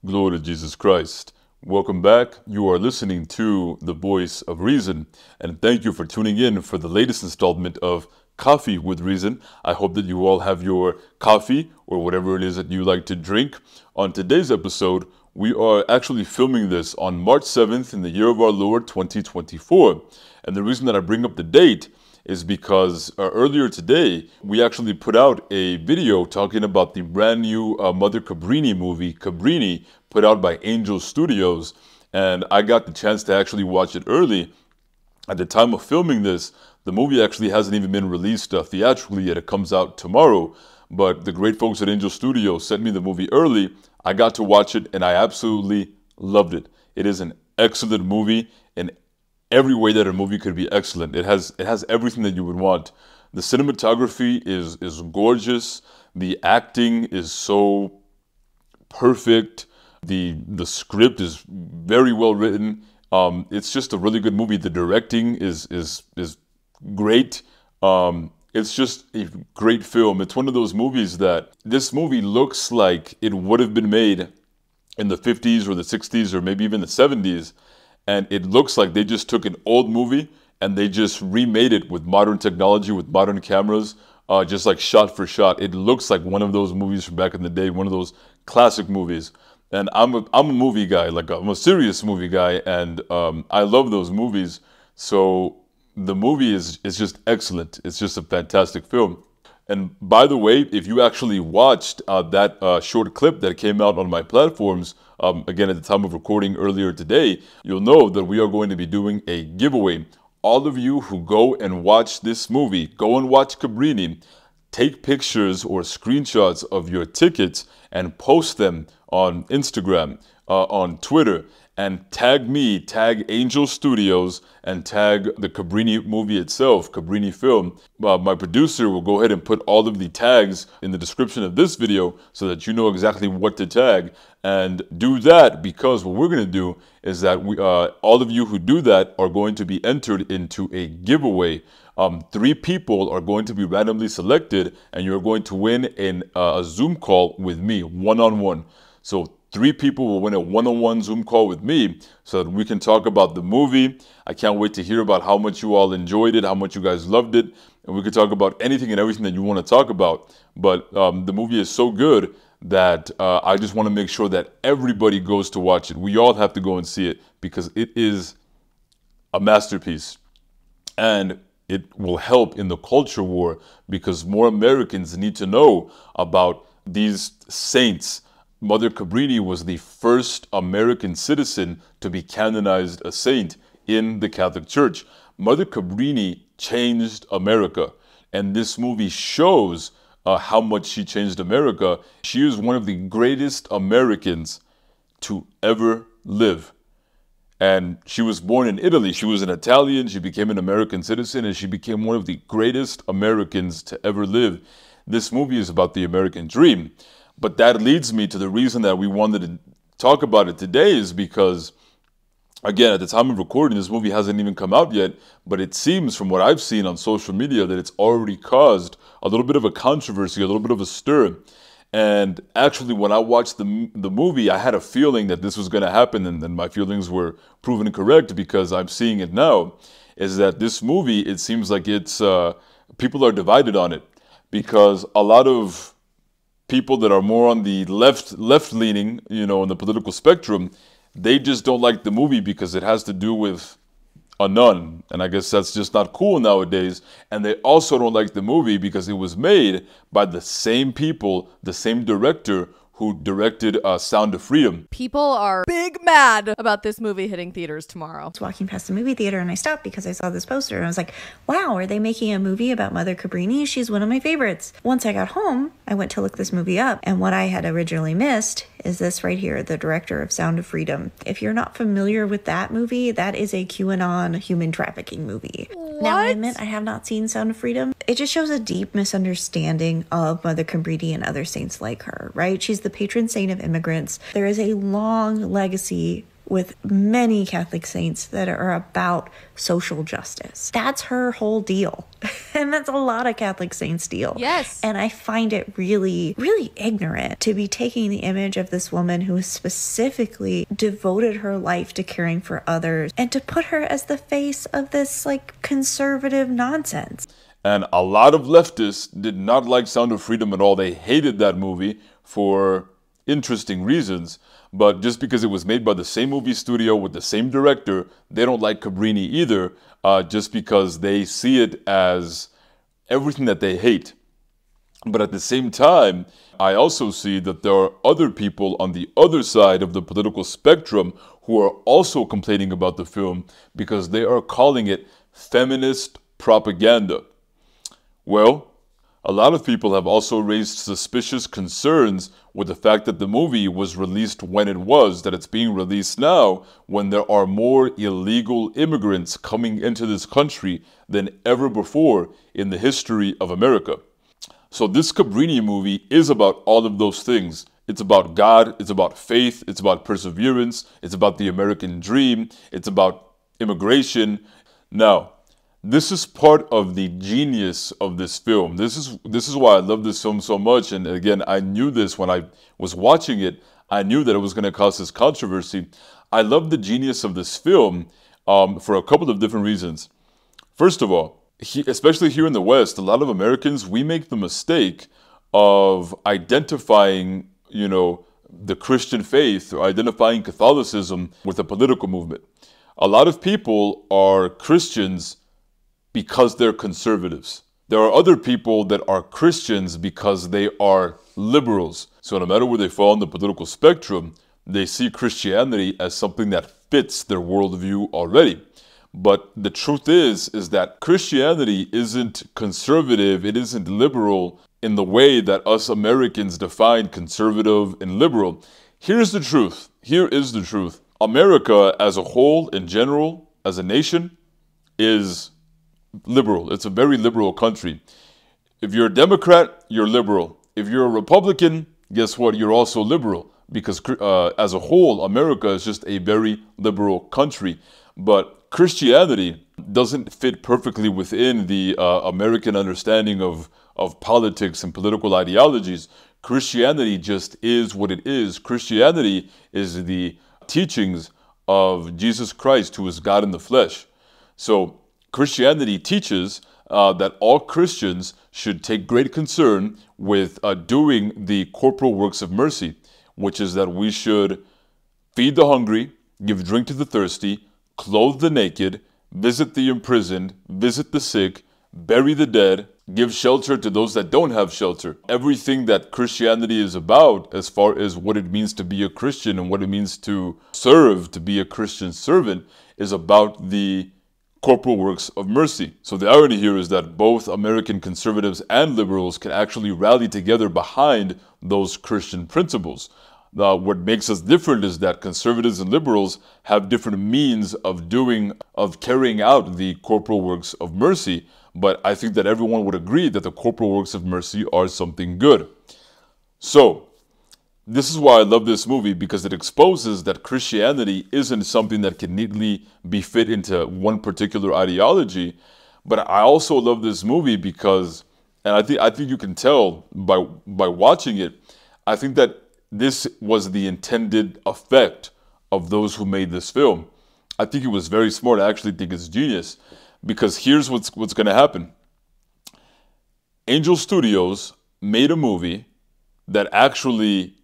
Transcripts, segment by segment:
Glory to Jesus Christ. Welcome back. You are listening to The Voice of Reason, and thank you for tuning in for the latest installment of Coffee with Reason. I hope that you all have your coffee or whatever it is that you like to drink. On today's episode, we are actually filming this on March 7th in the year of our Lord 2024. And the reason that I bring up the date is because earlier today, we actually put out a video talking about the brand new Mother Cabrini movie, Cabrini, put out by Angel Studios. And I got the chance to actually watch it early. At the time of filming this, the movie actually hasn't even been released theatrically yet. It comes out tomorrow. But the great folks at Angel Studios sent me the movie early. I got to watch it and I absolutely loved it. It is an excellent movie in every way that a movie could be excellent. It has everything that you would want. The cinematography is gorgeous. The acting is so perfect. The script is very well written. It's just a really good movie. The directing is great. It's just a great film. It's one of those movies that this movie looks like it would have been made in the 50s or the 60s or maybe even the 70s. And it looks like they just took an old movie and they just remade it with modern technology, with modern cameras, just like shot for shot. It looks like one of those movies from back in the day, one of those classic movies. And I'm a movie guy, like I'm a serious movie guy, and I love those movies. So the movie is just excellent. It's just a fantastic film. And by the way, if you actually watched that short clip that came out on my platforms, again, at the time of recording earlier today, you'll know that we are going to be doing a giveaway. All of you who go and watch this movie, go and watch Cabrini, take pictures or screenshots of your tickets and post them on Instagram, on Twitter, and tag me, tag Angel Studios, and tag the Cabrini movie itself, Cabrini Film. My producer will go ahead and put all of the tags in the description of this video so that you know exactly what to tag. And do that because what we're going to do is that all of you who do that are going to be entered into a giveaway. 3 people are going to be randomly selected, and you're going to win a Zoom call with me, one-on-one. So 3 people will win a one-on-one Zoom call with me so that we can talk about the movie. I can't wait to hear about how much you all enjoyed it, how much you guys loved it, and we can talk about anything and everything that you want to talk about. But the movie is so good that I just want to make sure that everybody goes to watch it. We all have to go and see it because it is a masterpiece. And it will help in the culture war because more Americans need to know about these saints. Mother Cabrini was the first American citizen to be canonized a saint in the Catholic Church. Mother Cabrini changed America, and this movie shows how much she changed America. She is one of the greatest Americans to ever live. And she was born in Italy. She was an Italian. She became an American citizen, and she became one of the greatest Americans to ever live. This movie is about the American dream. But that leads me to the reason that we wanted to talk about it today is because, again, at the time of recording, this movie hasn't even come out yet, but it seems from what I've seen on social media that it's already caused a little bit of a controversy, a little bit of a stir. And actually, when I watched the movie, I had a feeling that this was going to happen, and my feelings were proven correct because I'm seeing it now, is that this movie, it seems like it's people are divided on it because a lot of people that are more on the left-leaning, in the political spectrum, they just don't like the movie because it has to do with a nun. And I guess that's just not cool nowadays. And they also don't like the movie because it was made by the same people, the same director who directed Sound of Freedom. People are big mad about this movie hitting theaters tomorrow. I was walking past the movie theater and I stopped because I saw this poster and I was like, wow, are they making a movie about Mother Cabrini? She's one of my favorites. Once I got home, I went to look this movie up, and what I had originally missed is this right here, the director of Sound of Freedom. If you're not familiar with that movie, that is a QAnon human trafficking movie. What? Now, I admit I have not seen Sound of Freedom. It just shows a deep misunderstanding of Mother Cabrini and other saints like her, right? She's the patron saint of immigrants. There is a long legacy with many Catholic saints that are about social justice. That's her whole deal. And that's a lot of Catholic saints' deal. Yes. And I find it really, really ignorant to be taking the image of this woman who has specifically devoted her life to caring for others and to put her as the face of this like conservative nonsense. And a lot of leftists did not like Sound of Freedom at all. They hated that movie for interesting reasons. But just because it was made by the same movie studio with the same director, they don't like Cabrini either, just because they see it as everything that they hate. But at the same time, I also see that there are other people on the other side of the political spectrum who are also complaining about the film because they are calling it feminist propaganda. Well, a lot of people have also raised suspicious concerns with the fact that the movie was released when it was, that it's being released now when there are more illegal immigrants coming into this country than ever before in the history of America. So this Cabrini movie is about all of those things. It's about God, it's about faith, it's about perseverance, it's about the American dream, it's about immigration. Now, this is part of the genius of this film. This is why I love this film so much. And again, I knew this when I was watching it. I knew that it was going to cause this controversy. I love the genius of this film for a couple of different reasons. First of all, especially here in the West, a lot of Americans, we make the mistake of identifying, the Christian faith or identifying Catholicism with a political movement. A lot of people are Christians because they're conservatives. There are other people that are Christians because they are liberals. So no matter where they fall on the political spectrum, they see Christianity as something that fits their worldview already. But the truth is that Christianity isn't conservative, it isn't liberal in the way that us Americans define conservative and liberal. Here's the truth. Here is the truth. America as a whole, in general, as a nation, is liberal. It's a very liberal country. If you're a Democrat, you're liberal. If you're a Republican, guess what? You're also liberal. Because as a whole, America is just a very liberal country. But Christianity doesn't fit perfectly within the American understanding of politics and political ideologies. Christianity just is what it is. Christianity is the teachings of Jesus Christ, who is God in the flesh. So Christianity teaches that all Christians should take great concern with doing the corporal works of mercy, which is that we should feed the hungry, give drink to the thirsty, clothe the naked, visit the imprisoned, visit the sick, bury the dead, give shelter to those that don't have shelter. Everything that Christianity is about, as far as what it means to be a Christian and what it means to serve, to be a Christian servant, is about the corporal works of mercy. So the irony here is that both American conservatives and liberals can actually rally together behind those Christian principles. What makes us different is that conservatives and liberals have different means of carrying out the corporal works of mercy. But I think that everyone would agree that the corporal works of mercy are something good. So this is why I love this movie, because it exposes that Christianity isn't something that can neatly be fit into one particular ideology. But I also love this movie because, and I think you can tell by watching it, I think that this was the intended effect of those who made this film. I think it was very smart. I actually think it's genius, because here's what's going to happen. Angel Studios made a movie that actually,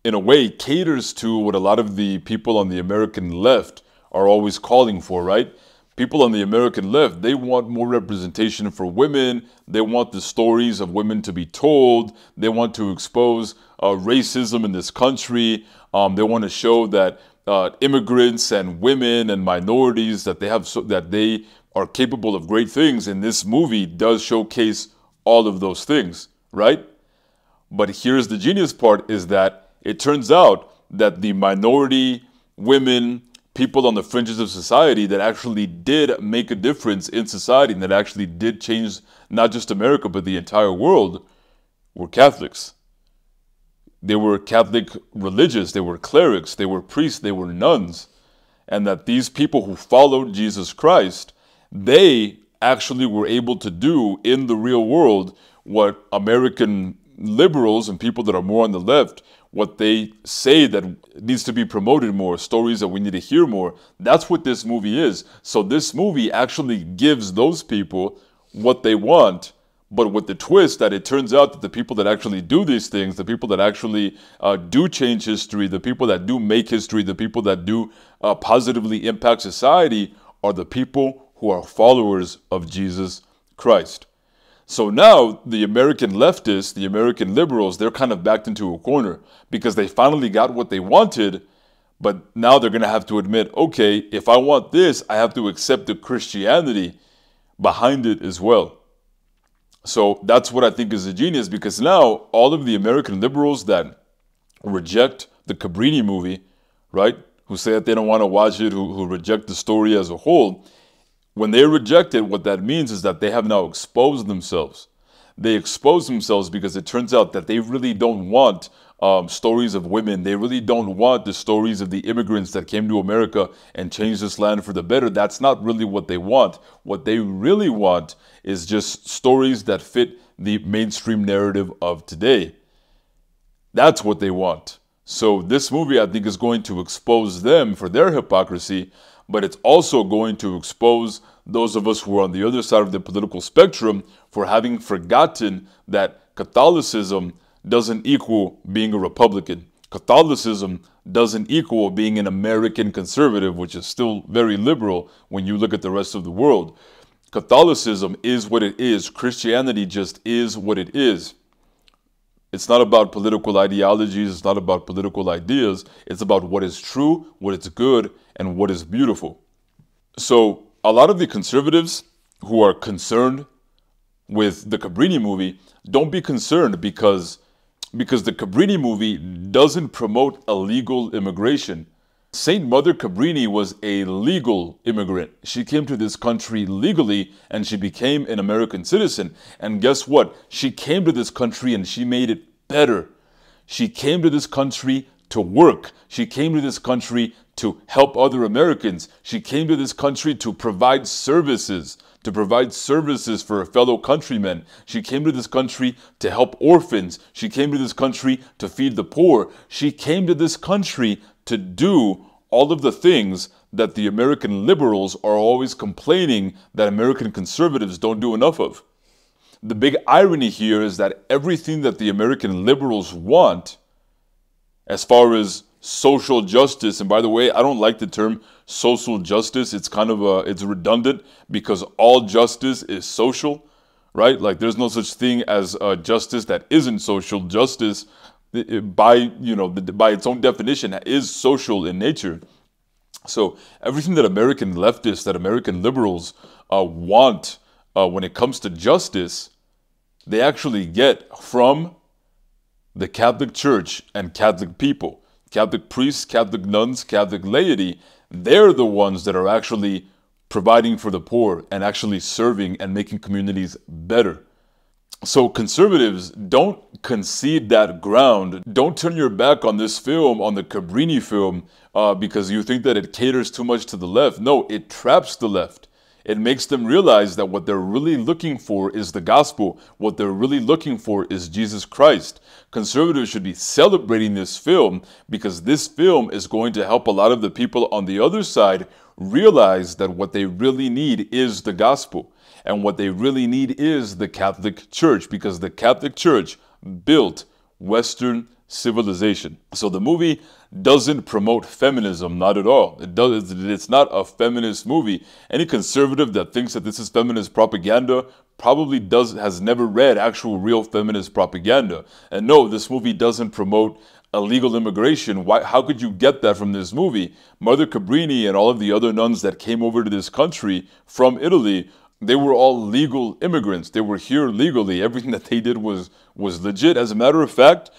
in a way, caters to what a lot of the people on the American left are always calling for, right? People on the American left, they want more representation for women. They want the stories of women to be told. They want to expose racism in this country. They want to show that immigrants and women and minorities, that they are capable of great things. And this movie does showcase all of those things, right? But here's the genius part, is that it turns out that the minority, women, people on the fringes of society that actually did make a difference in society and that actually did change not just America but the entire world were Catholics. They were Catholic religious, they were clerics, they were priests, they were nuns. And that these people who followed Jesus Christ, they actually were able to do in the real world what American liberals and people that are more on the left, what they say that needs to be promoted more, stories that we need to hear more. That's what this movie is. So this movie actually gives those people what they want, but with the twist that it turns out that the people that actually do these things, the people that actually do change history, the people that do make history, the people that do positively impact society are the people who are followers of Jesus Christ. So now the American leftists, the American liberals, they're kind of backed into a corner because they finally got what they wanted, but now they're going to have to admit, okay, if I want this, I have to accept the Christianity behind it as well. So that's what I think is a genius, because now all of the American liberals that reject the Cabrini movie, right, who say that they don't want to watch it, who reject the story as a whole, when they reject it, what that means is that they have now exposed themselves. They expose themselves because it turns out that they really don't want stories of women. They really don't want the stories of the immigrants that came to America and changed this land for the better. That's not really what they want. What they really want is just stories that fit the mainstream narrative of today. That's what they want. So this movie, I think, is going to expose them for their hypocrisy, but it's also going to expose those of us who are on the other side of the political spectrum for having forgotten that Catholicism doesn't equal being a Republican. Catholicism doesn't equal being an American conservative, which is still very liberal when you look at the rest of the world. Catholicism is what it is. Christianity just is what it is. It's not about political ideologies. It's not about political ideas. It's about what is true, what is good, and what is beautiful. So a lot of the conservatives who are concerned with the Cabrini movie, don't be concerned because the Cabrini movie doesn't promote illegal immigration. Saint Mother Cabrini was a legal immigrant. She came to this country legally and she became an American citizen. And guess what? She came to this country and she made it better. She came to this country to work. She came to this country to help other Americans. She came to this country to provide services for her fellow countrymen. She came to this country to help orphans. She came to this country to feed the poor. She came to this country to do all of the things that the American liberals are always complaining that American conservatives don't do enough of. The big irony here is that everything that the American liberals want, as far as social justice, and by the way, I don't like the term social justice. It's kind of it's redundant because all justice is social, right? Like there's no such thing as justice that isn't social. Justice, by its own definition, is social in nature. So everything that American leftists, that American liberals want when it comes to justice, they actually get from the Catholic Church and Catholic people. Catholic priests, Catholic nuns, Catholic laity, they're the ones that are actually providing for the poor and actually serving and making communities better. So conservatives, don't concede that ground. Don't turn your back on this film, on the Cabrini film, because you think that it caters too much to the left. No, it traps the left. It makes them realize that what they're really looking for is the gospel. What they're really looking for is Jesus Christ. Conservatives should be celebrating this film because this film is going to help a lot of the people on the other side realize that what they really need is the gospel. And what they really need is the Catholic Church, because the Catholic Church built Western civilization. So the movie doesn't promote feminism, not at all. It's not a feminist movie. Any conservative that thinks that this is feminist propaganda probably has never read actual real feminist propaganda. And no, this movie doesn't promote illegal immigration. How could you get that from this movie? Mother Cabrini and all of the other nuns that came over to this country from Italy, they were all legal immigrants. They were here legally. Everything that they did was legit. As a matter of fact,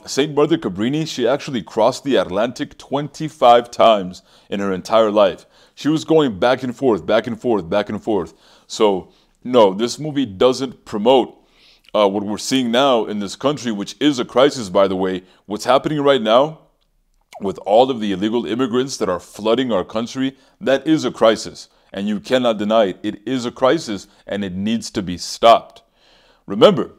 Saint Mother Cabrini, she actually crossed the Atlantic 25 times in her entire life. She was going back and forth, back and forth, back and forth. So, no, this movie doesn't promote what we're seeing now in this country, which is a crisis, by the way, what's happening right now with all of the illegal immigrants that are flooding our country, that is a crisis. And you cannot deny it. It is a crisis and it needs to be stopped. Remember,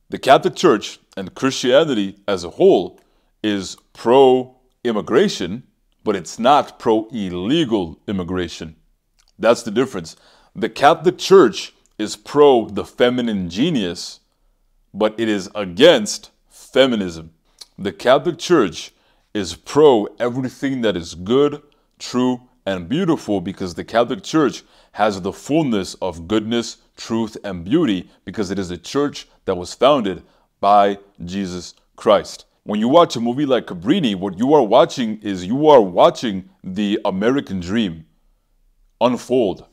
the Catholic Church and Christianity as a whole is pro-immigration, but it's not pro-illegal immigration. That's the difference. The Catholic Church is pro the feminine genius, but it is against feminism. The Catholic Church is pro everything that is good, true, and beautiful, because the Catholic Church has the fullness of goodness, truth, and beauty, because it is a church that was founded by Jesus Christ. When you watch a movie like Cabrini, what you are watching is you are watching the American dream unfold.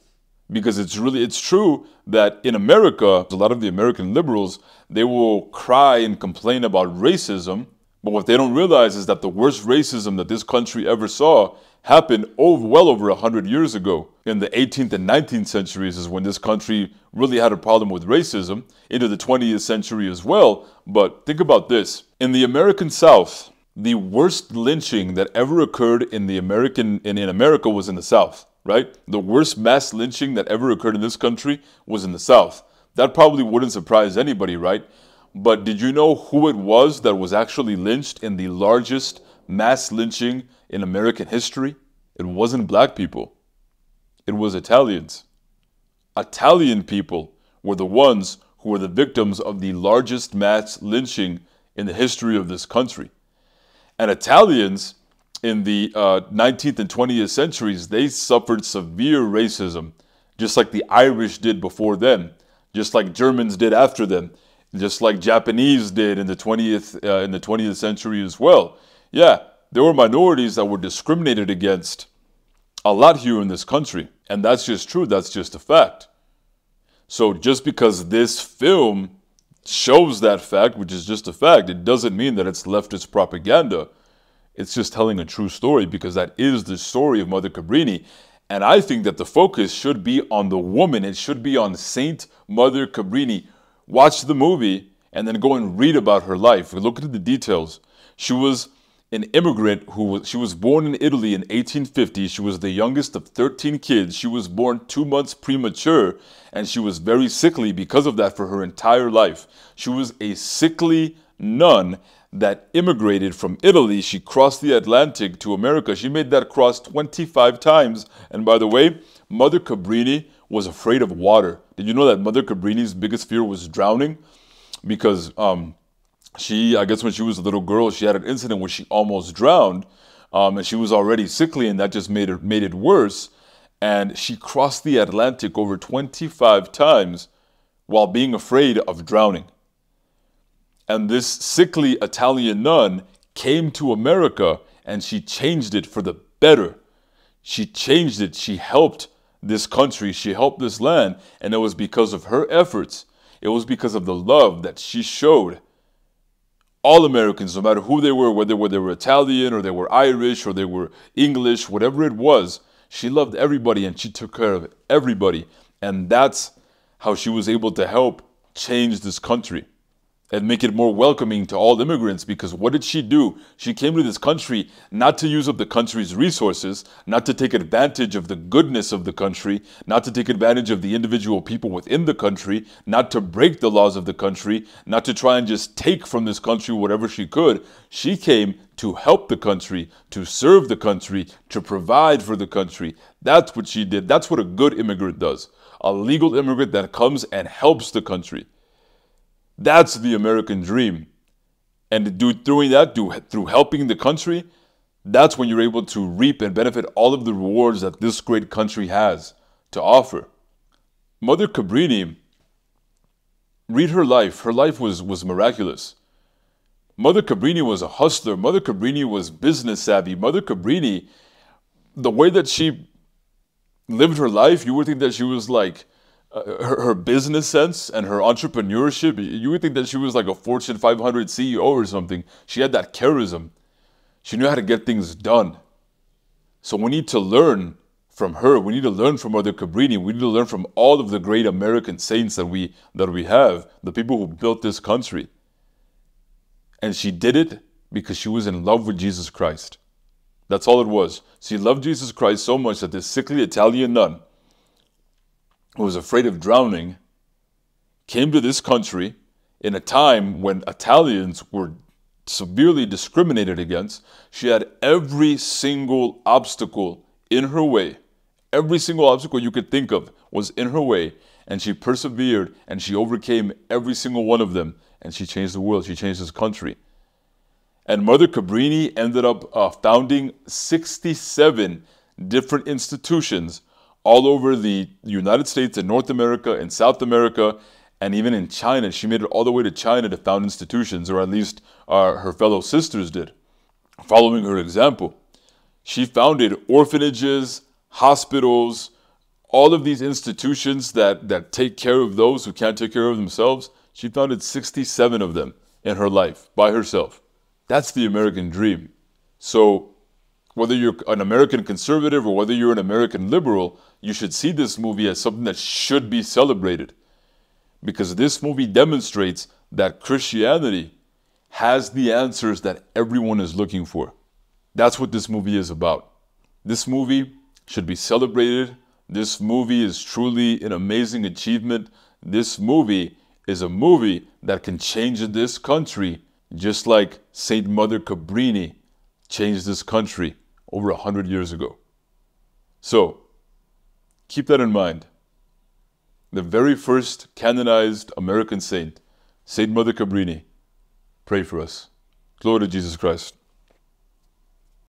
Because it's true that in America, a lot of the American liberals, they will cry and complain about racism, but what they don't realize is that the worst racism that this country ever saw happened well over 100 years ago. In the 18th and 19th centuries is when this country really had a problem with racism, into the 20th century as well. But think about this. In the American South, the worst lynching that ever occurred in America was in the South, right? The worst mass lynching that ever occurred in this country was in the South. That probably wouldn't surprise anybody, right? But did you know who it was that was actually lynched in the largest mass lynching in American history? It wasn't black people. It was Italians. Italian people were the ones who were the victims of the largest mass lynching in the history of this country. And Italians in the 19th and 20th centuries, they suffered severe racism, just like the Irish did before them, just like Germans did after them, just like Japanese did in the 20th century as well. Yeah, there were minorities that were discriminated against a lot here in this country. And that's just true. That's just a fact. So just because this film shows that fact, which is just a fact, it doesn't mean that it's leftist propaganda. It's just telling a true story, because that is the story of Mother Cabrini. And I think that the focus should be on the woman. It should be on Saint Mother Cabrini. Watch the movie and then go and read about her life. Look at the details. She was an immigrant she was born in Italy in 1850. She was the youngest of 13 kids. She was born 2 months premature, and she was very sickly because of that for her entire life. She was a sickly nun that immigrated from Italy. She crossed the Atlantic to America. She made that cross 25 times. And by the way, Mother Cabrini was afraid of water. Did you know that Mother Cabrini's biggest fear was drowning? Because I guess when she was a little girl, she had an incident where she almost drowned, and she was already sickly, and that just made it worse. And she crossed the Atlantic over 25 times while being afraid of drowning. And this sickly Italian nun came to America, and she changed it for the better. She changed it. She helped this country. She helped this land. And it was because of her efforts. It was because of the love that she showed all Americans, no matter who they were, whether they were Italian or they were Irish or they were English, whatever it was. She loved everybody and she took care of everybody. And that's how she was able to help change this country and make it more welcoming to all immigrants. Because what did she do? She came to this country not to use up the country's resources, not to take advantage of the goodness of the country, not to take advantage of the individual people within the country, not to break the laws of the country, not to try and just take from this country whatever she could. She came to help the country, to serve the country, to provide for the country. That's what she did. That's what a good immigrant does. A legal immigrant that comes and helps the country. That's the American dream. And doing that, through helping the country, that's when you're able to reap and benefit all of the rewards that this great country has to offer. Mother Cabrini, read her life. Her life was miraculous. Mother Cabrini was a hustler. Mother Cabrini was business savvy. Mother Cabrini, the way that she lived her life, you would think that she was like, her business sense and her entrepreneurship, you would think that she was like a Fortune 500 CEO or something. She had that charisma. She knew how to get things done. So we need to learn from her. We need to learn from Mother Cabrini. We need to learn from all of the great American saints that we have, the people who built this country. And she did it because she was in love with Jesus Christ. That's all it was. She loved Jesus Christ so much that this sickly Italian nun who was afraid of drowning came to this country in a time when Italians were severely discriminated against. She had every single obstacle in her way. Every single obstacle you could think of was in her way. And she persevered and she overcame every single one of them. And she changed the world. She changed this country. And Mother Cabrini ended up founding 67 different institutions all over the United States and North America and South America and even in China. She made it all the way to China to found institutions, or at least her fellow sisters did, following her example. She founded orphanages, hospitals, all of these institutions that take care of those who can't take care of themselves. She founded 67 of them in her life by herself. That's the American dream. So whether you're an American conservative or whether you're an American liberal, you should see this movie as something that should be celebrated. Because this movie demonstrates that Christianity has the answers that everyone is looking for. That's what this movie is about. This movie should be celebrated. This movie is truly an amazing achievement. This movie is a movie that can change this country, just like Saint Mother Cabrini changed this country over 100 years ago. So, keep that in mind. The very first canonized American saint, Saint Mother Cabrini. Pray for us. Glory to Jesus Christ.